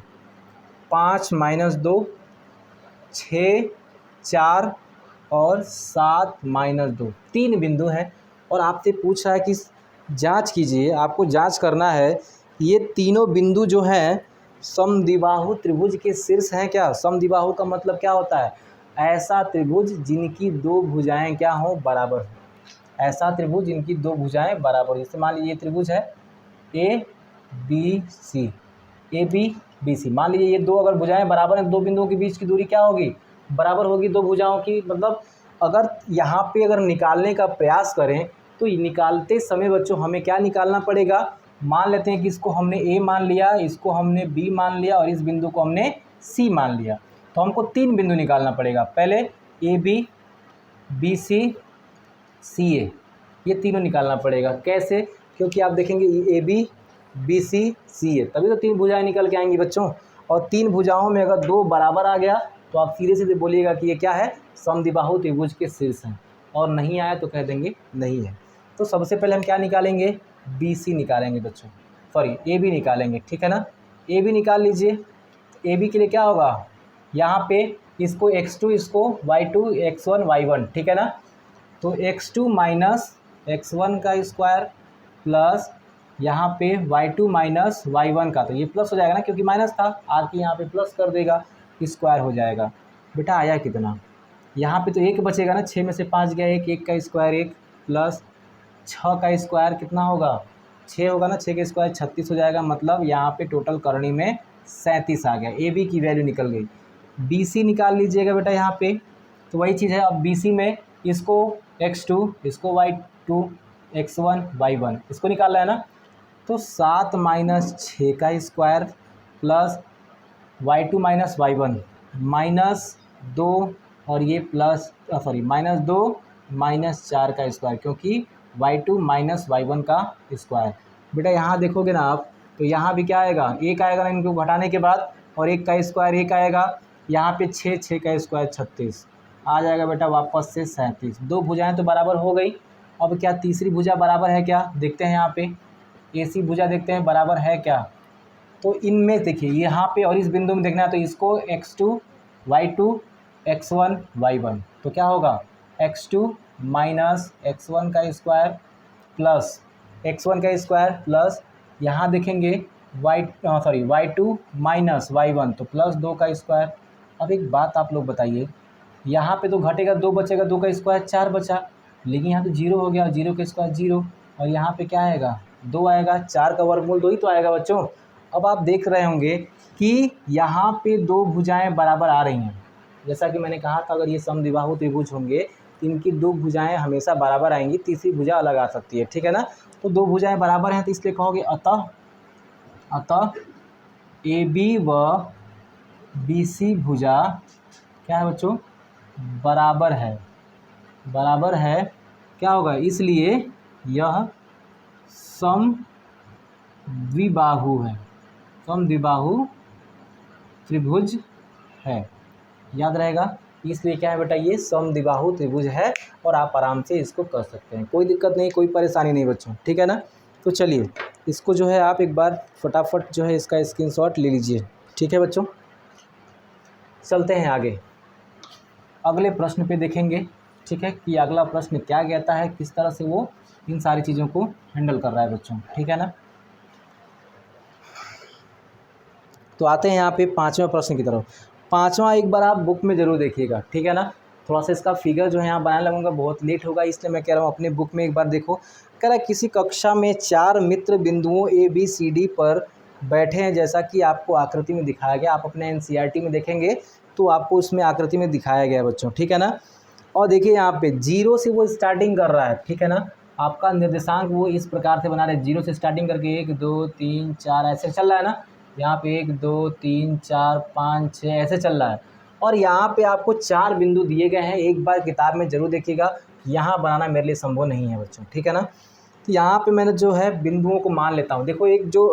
5 -2 6 4 और 7 -2 3 बिंदु हैं, और आपसे पूछ रहा है कि जांच कीजिए, आपको जांच करना है ये तीनों बिंदु जो हैं समद्विबाहु त्रिभुज के शीर्ष हैं क्या। समद्विबाहु का मतलब क्या होता है, ऐसा त्रिभुज जिनकी 2 भुजाएं क्या हो, बराबर हो, ऐसा त्रिभुज जिनकी 2 भुजाएं बराबर। जैसे मान लीजिए ये त्रिभुज है ABC, ABC, मान लीजिए ये 2 अगर भुजाएं बराबर हैं, 2 बिंदुओं के बीच की दूरी क्या होगी, बराबर होगी 2 भुजाओं की। मतलब अगर यहाँ पे अगर निकालने का प्रयास करें तो निकालते समय बच्चों हमें क्या निकालना पड़ेगा, मान लेते हैं कि इसको हमने A मान लिया, इसको हमने B मान लिया और इस बिंदु को हमने C मान लिया, तो हमको 3 बिंदु निकालना पड़ेगा। पहले AB BC CA, ये तीनों निकालना पड़ेगा। कैसे, क्योंकि आप देखेंगे AB BC CA, तभी तो 3 भुजाएं निकल के आएंगी बच्चों, और 3 भुजाओं में अगर 2 बराबर आ गया तो आप सीधे सीधे बोलिएगा कि ये क्या है, समद्विबाहु त्रिभुज के शीर्ष हैं, और नहीं आया तो कह देंगे नहीं है। तो सबसे पहले हम क्या निकालेंगे, BC निकालेंगे बच्चों, AB निकालेंगे, ठीक है ना। AB निकाल लीजिए, AB के लिए क्या होगा, यहाँ पे इसको x2 इसको y2 x1 y1, ठीक है ना। तो x2 माइनस x1 का स्क्वायर प्लस यहाँ पे y2 माइनस y1 का, तो ये प्लस हो जाएगा ना, क्योंकि माइनस था, आर की यहाँ पे प्लस कर देगा, स्क्वायर हो जाएगा। बेटा आया कितना, यहाँ पे तो 1 बचेगा ना, 6 में से 5 गया 1, 1 का स्क्वायर 1 प्लस 6 का स्क्वायर कितना होगा 6 होगा ना, 6 का स्क्वायर 36 हो जाएगा। मतलब यहाँ पे टोटल करनी में 37 आ गया। ए बी की वैल्यू निकल गई। बी सी निकाल लीजिएगा बेटा यहाँ पे। तो वही चीज़ है, अब बी सी में इसको x2, इसको y2, x1 y1 इसको निकालना है ना। तो 7 माइनस 6 का square plus y2 minus y1 minus 2 और ये प्लस माइनस 2 माइनस 4 का स्क्वायर, क्योंकि y2 माइनस y1 का स्क्वायर। बेटा यहाँ देखोगे ना आप, तो यहाँ भी क्या आएगा, एक आएगा ना इनको घटाने के बाद, और एक का स्क्वायर एक आएगा। यहाँ पे 6 का स्क्वायर 36 आ जाएगा बेटा, वापस से 37। दो भुजाएं तो बराबर हो गई। अब क्या तीसरी भुजा बराबर है क्या, देखते हैं यहाँ पे AC भुजा देखते हैं बराबर है क्या। तो इनमें देखिए यहाँ पे और इस बिंदु में देखना है, तो इसको x2 y2 x1 y1, तो क्या होगा x2 माइनस x1 का स्क्वायर प्लस x1 का स्क्वायर प्लस यहाँ देखेंगे y2 माइनस y1, तो प्लस 2 का स्क्वायर। अब एक बात आप लोग बताइए, यहाँ पे तो घटेगा 2 बचेगा, 2 का स्क्वायर 4 बचा, लेकिन यहाँ तो 0 हो गया, और 0 का स्क्वायर 0, और यहाँ पे क्या आएगा 2 आएगा। 4 का वर्गमूल 2 ही तो आएगा बच्चों। अब आप देख रहे होंगे कि यहाँ पे दो भुजाएं बराबर आ रही हैं। जैसा कि मैंने कहा था, अगर ये समद्विबाहु त्रिभुज होंगे तो इनकी दो भुजाएं हमेशा बराबर आएंगी, तीसरी भुजा अलग आ सकती है, ठीक है ना। तो दो भुजाएं बराबर हैं, तो इसलिए कहोगे अतः AB व BC भुजा क्या है बच्चों, बराबर है। क्या होगा, इसलिए यह समद्विबाहु त्रिभुज है। याद रहेगा, इसलिए क्या है बेटा, ये समद्विबाहु त्रिभुज है, और आप आराम से इसको कर सकते हैं, कोई दिक्कत नहीं, कोई परेशानी नहीं बच्चों, ठीक है ना। तो चलिए इसको जो है आप एक बार फटाफट जो है इसका स्क्रीनशॉट ले लीजिए, ठीक है बच्चों। चलते हैं आगे, अगले प्रश्न पे देखेंगे, ठीक है, कि अगला प्रश्न क्या कहता है, किस तरह से वो इन सारी चीज़ों को हैंडल कर रहा है बच्चों, ठीक है ना। तो आते हैं यहाँ पे 5वें प्रश्न की तरफ। 5वां एक बार आप बुक में ज़रूर देखिएगा, ठीक है ना। थोड़ा सा इसका फिगर जो है यहाँ बनाने लगूंगा, बहुत लेट होगा, इसलिए मैं कह रहा हूँ अपने बुक में एक बार देखो। कह रहा है किसी कक्षा में 4 मित्र बिंदुओं ABCD पर बैठे हैं, जैसा कि आपको आकृति में दिखाया गया। आप अपने NCERT में देखेंगे तो आपको उसमें आकृति में दिखाया गया बच्चों, ठीक है ना। और देखिए यहाँ पे 0 से वो स्टार्टिंग कर रहा है, ठीक है ना। आपका निर्देशांक वो इस प्रकार से बना रहे हैं, 0 से स्टार्टिंग करके 1 2 3 4 ऐसे चल रहा है ना। यहाँ पे 1 2 3 4 5 6 ऐसे चल रहा है, और यहाँ पे आपको 4 बिंदु दिए गए हैं। एक बार किताब में ज़रूर देखिएगा, यहाँ बनाना मेरे लिए संभव नहीं है बच्चों, ठीक है ना। तो यहाँ पे मैंने जो है बिंदुओं को मान लेता हूँ। देखो एक जो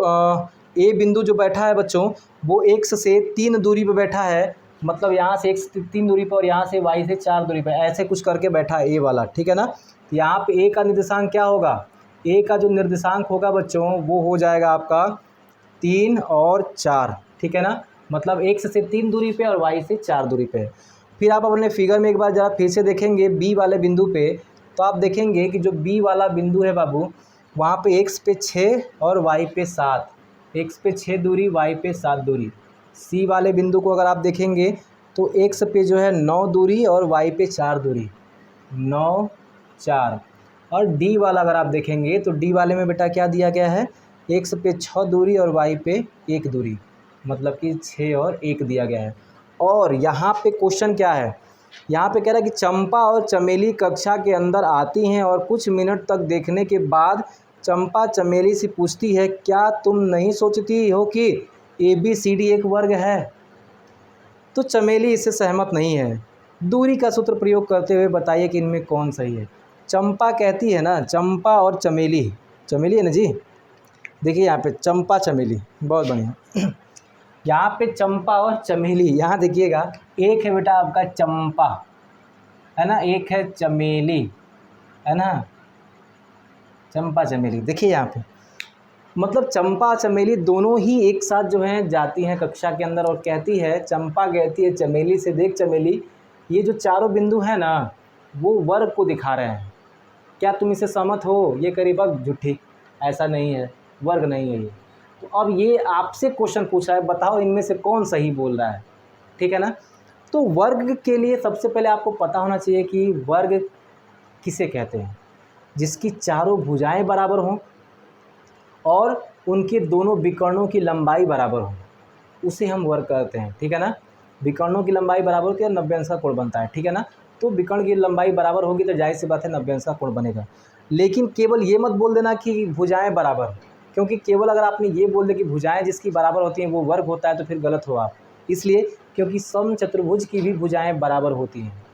A बिंदु जो बैठा है बच्चों, वो X से 3 दूरी पर बैठा है, मतलब यहाँ से X 3 दूरी पर और यहाँ से Y से 4 दूरी पर, ऐसे कुछ करके बैठा है A वाला, ठीक है ना। तो यहाँ पे A का निर्देशांक क्या होगा, A का जो निर्देशांक होगा बच्चों वो हो जाएगा आपका 3 और 4, ठीक है ना। मतलब X से 3 दूरी पे और Y से 4 दूरी पे। फिर आप अपने फिगर में एक बार ज़रा फिर से देखेंगे B वाले बिंदु पे, तो आप देखेंगे कि जो B वाला बिंदु है बाबू, वहाँ पे X पे 6 और Y पे 7, X पे 6 दूरी, Y पे 7 दूरी। C वाले बिंदु को अगर आप देखेंगे तो X पे जो है 9 दूरी और Y पे 4 दूरी, 9 4। और D वाला अगर आप देखेंगे तो D वाले में बेटा क्या दिया गया है, X पे 6 दूरी और Y पे 1 दूरी, मतलब कि 6 और 1 दिया गया है। और यहाँ पे क्वेश्चन क्या है, यहाँ पे कह रहा है कि चंपा और चमेली कक्षा के अंदर आती हैं और कुछ मिनट तक देखने के बाद चंपा चमेली से पूछती है, क्या तुम नहीं सोचती हो कि ABCD एक वर्ग है। तो चमेली इससे सहमत नहीं है। दूरी का सूत्र प्रयोग करते हुए बताइए कि इनमें कौन सही है। चंपा कहती है ना, चंपा और चमेली, चमेली है ना जी, देखिए यहाँ पे चंपा चमेली, बहुत बढ़िया। यहाँ पे चंपा और चमेली, यहाँ देखिएगा, एक है बेटा आपका चंपा, है ना, एक है चमेली, है ना, चंपा चमेली। देखिए यहाँ पे मतलब चंपा चमेली दोनों ही एक साथ जो हैं जाती हैं कक्षा के अंदर, और कहती है, चंपा कहती है चमेली से, देख चमेली, ये जो चारों बिंदु हैं ना वो वर्ग को दिखा रहे हैं, क्या तुम इसे सहमत हो। ये करीब झूठी, ऐसा नहीं है, वर्ग नहीं है ये। तो अब ये आपसे क्वेश्चन पूछा है, बताओ इनमें से कौन सही बोल रहा है, ठीक है ना। तो वर्ग के लिए सबसे पहले आपको पता होना चाहिए कि वर्ग किसे कहते हैं, जिसकी चारों भुजाएं बराबर हों, और उनके दोनों विकर्णों की लंबाई बराबर हो, उसे हम वर्ग करते हैं। ठीक है ना, विकर्णों की लंबाई बराबर होती है, 90 अंश का कोण बनता है। ठीक है ना, तो विकर्ण की लंबाई बराबर होगी तो जाहिर सी बात है 90 अंश का कोण बनेगा। लेकिन केवल ये मत बोल देना कि भुजाएं बराबर, क्योंकि केवल अगर आपने ये बोल दिया कि भुजाएं जिसकी बराबर होती हैं वो वर्ग होता है तो फिर गलत हो आप। इसलिए क्योंकि समचतुर्भुज की भी भुजाएं बराबर होती हैं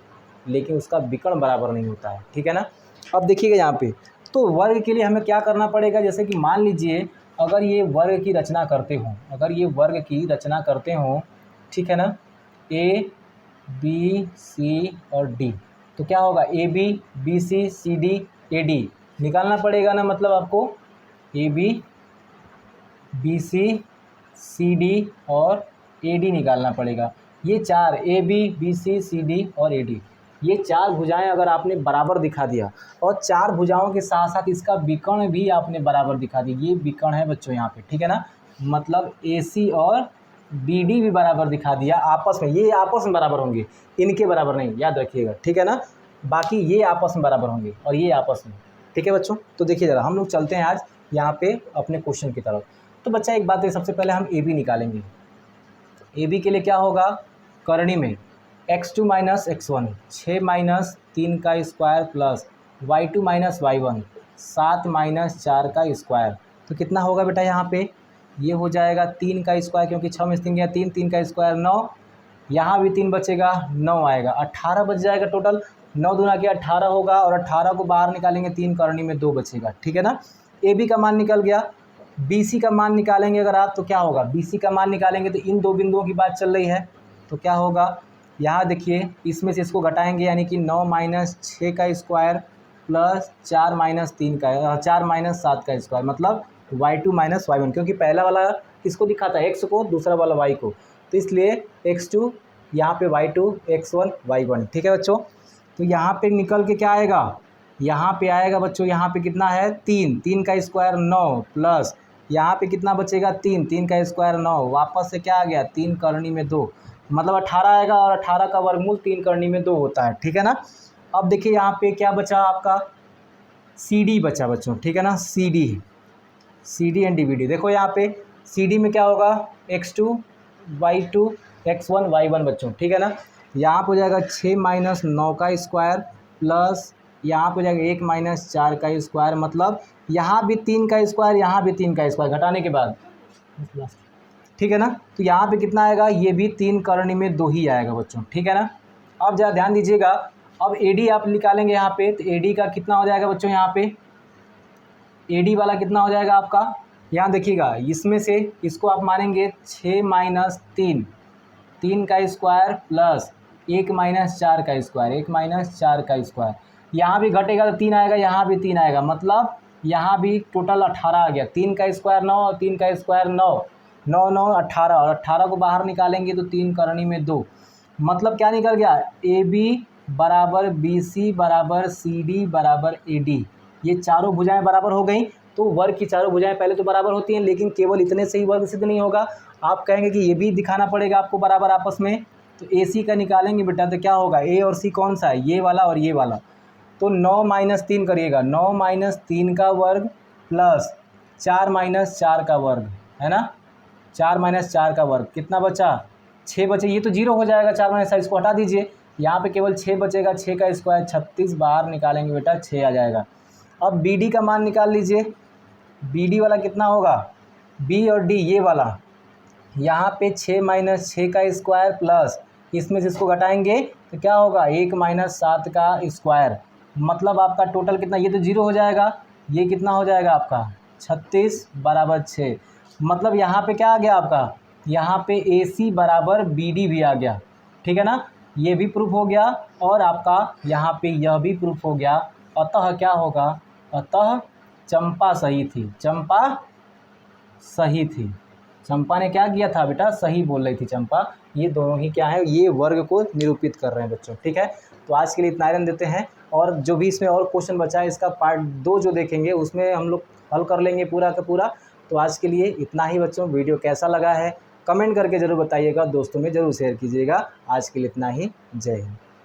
लेकिन उसका विकर्ण बराबर नहीं होता है। ठीक है ना, अब देखिएगा यहाँ पे, तो वर्ग के लिए हमें क्या करना पड़ेगा, जैसे कि मान लीजिए अगर ये वर्ग की रचना करते हों, अगर ये वर्ग की रचना करते हों, ठीक है ना, ए बी सी और डी, तो क्या होगा, A B B C C D A D निकालना पड़ेगा ना, मतलब आपको A B B C D और ए डी निकालना पड़ेगा। ये चार A B C C D और ए डी, ये चार भुजाएं अगर आपने बराबर दिखा दिया और चार भुजाओं के साथ साथ इसका विकर्ण भी आपने बराबर दिखा दी, ये विकर्ण है बच्चों यहाँ पे। ठीक है ना, मतलब ए सी और बी डी भी बराबर दिखा दिया आपस में, ये आपस में बराबर होंगे, इनके बराबर नहीं, याद रखिएगा। ठीक है ना, बाकी ये आपस में बराबर होंगे और ये आपस में। ठीक है बच्चों, तो देखिए ज़रा हम लोग चलते हैं आज यहाँ पे अपने क्वेश्चन की तरफ। तो बच्चा एक बात है, सबसे पहले हम ए बी निकालेंगे। ए बी के लिए क्या होगा, करणी में x2 माइनस x1 6 माइनस 3 का square plus y2 minus y1 7 minus 4 का स्क्वायर, तो कितना होगा बेटा यहाँ पे, ये हो जाएगा 3 का स्क्वायर, क्योंकि 6 में 3 गया 3, 3 का स्क्वायर 9, यहाँ भी 3 बचेगा 9 आएगा, 18 बच जाएगा टोटल, 9 दूना के 18 होगा और 18 को बाहर निकालेंगे 3 करनी में 2 बचेगा। ठीक है ना, ए बी का मान निकल गया। बी सी का मान निकालेंगे अगर आप, तो क्या होगा, बी सी का मान निकालेंगे तो इन दो बिंदुओं की बात चल रही है, तो क्या होगा, यहाँ देखिए इसमें से इसको घटाएंगे, यानी कि 9 माइनस 6 का स्क्वायर प्लस 4 माइनस 3 का 4 माइनस 7 का स्क्वायर, मतलब y2 माइनस y1, क्योंकि पहला वाला किसको दिखा था, x को, दूसरा वाला y को, तो इसलिए x2 यहाँ पे y2 x1 y1। ठीक है बच्चों, तो यहाँ पे निकल के क्या आएगा, यहाँ पे आएगा बच्चों, यहाँ पे कितना है 3, 3 का स्क्वायर 9 प्लस यहाँ पे कितना बचेगा 3, 3 का स्क्वायर 9, वापस से क्या आ गया 3 करनी में 2, मतलब 18 आएगा और 18 का वर्गमूल 3 करनी में 2 होता है। ठीक है ना, अब देखिए यहाँ पे क्या बचा आपका, सी डी बचा बच्चों। ठीक है ना, C D and D B D, देखो यहाँ पे सी डी में क्या होगा, x2 y2 x1 y1 बच्चों। ठीक है ना, यहाँ पे हो जाएगा 6 माइनस 9 का स्क्वायर प्लस यहाँ पे हो जाएगा 1 माइनस 4 का स्क्वायर, मतलब यहाँ भी 3 का स्क्वायर, यहाँ भी 3 का स्क्वायर घटाने के बाद। ठीक है ना, तो यहाँ पे कितना आएगा, ये भी 3 करनी में 2 ही आएगा बच्चों। ठीक है ना, अब ज़रा ध्यान दीजिएगा, अब ए डी आप निकालेंगे यहाँ पे, तो ए डी का कितना हो जाएगा बच्चों, यहाँ पे ए डी वाला कितना हो जाएगा आपका, यहाँ देखिएगा, इसमें से इसको आप मानेंगे 6 माइनस 3, 3 का स्क्वायर प्लस 1 माइनस 4 का स्क्वायर, 1 माइनस 4 का स्क्वायर, यहाँ भी घटेगा तो 3 आएगा, यहाँ भी 3 आएगा, मतलब यहाँ भी टोटल 18 आ गया, 3 का स्क्वायर 9 और 3 का स्क्वायर 9, 9 9 18, और 18 को बाहर निकालेंगे तो 3 करनी में 2, मतलब क्या निकल गया, ए बी बराबर बी सी बराबर सी डी बराबर ए डी, ये चारों भुजाएं बराबर हो गई। तो वर्ग की चारों भुजाएं पहले तो बराबर होती हैं, लेकिन केवल इतने से ही वर्ग सिद्ध नहीं होगा, आप कहेंगे कि ये भी दिखाना पड़ेगा आपको बराबर आपस में, तो ए सी का निकालेंगे बेटा, तो क्या होगा, ए और सी कौन सा है, ये वाला और ये वाला, तो 9 माइनस 3 करिएगा, 9 माइनस 3 का वर्ग प्लस 4 माइनस 4 का वर्ग, है ना, 4 माइनस 4 का वर्ग, कितना बचा 6 बचे, ये तो 0 हो जाएगा, 4 माइनस 4 इसको हटा दीजिए, यहाँ पे केवल 6 बचेगा, 6 का स्क्वायर 36, बाहर निकालेंगे बेटा 6 आ जाएगा। अब बी डी का मान निकाल लीजिए, बी डी वाला कितना होगा, बी और डी ये वाला, यहाँ पे 6 माइनस 6 का स्क्वायर प्लस इसमें से इसको घटाएंगे तो क्या होगा 1 माइनस 7 का स्क्वायर, मतलब आपका टोटल कितना, ये तो 0 हो जाएगा, ये कितना हो जाएगा आपका 36 बराबर 6, मतलब यहाँ पे क्या आ गया आपका, यहाँ पे ए सी बराबर बी डी भी आ गया। ठीक है ना, ये भी प्रूफ हो गया और आपका यहाँ पे यह भी प्रूफ हो गया, अतः क्या होगा, अतः चंपा सही थी, चंपा सही थी, चंपा ने क्या किया था बेटा, सही बोल रही थी चंपा, ये दोनों ही क्या है, ये वर्ग को निरूपित कर रहे हैं बच्चों। ठीक है, तो आज के लिए इतना आयरन देते हैं, और जो भी इसमें और क्वेश्चन बचा है इसका पार्ट 2 जो देखेंगे उसमें हम लोग हल कर लेंगे पूरा का पूरा। तो आज के लिए इतना ही बच्चों, वीडियो कैसा लगा है कमेंट करके ज़रूर बताइएगा, दोस्तों में ज़रूर शेयर कीजिएगा। आज के लिए इतना ही, जय हिंद।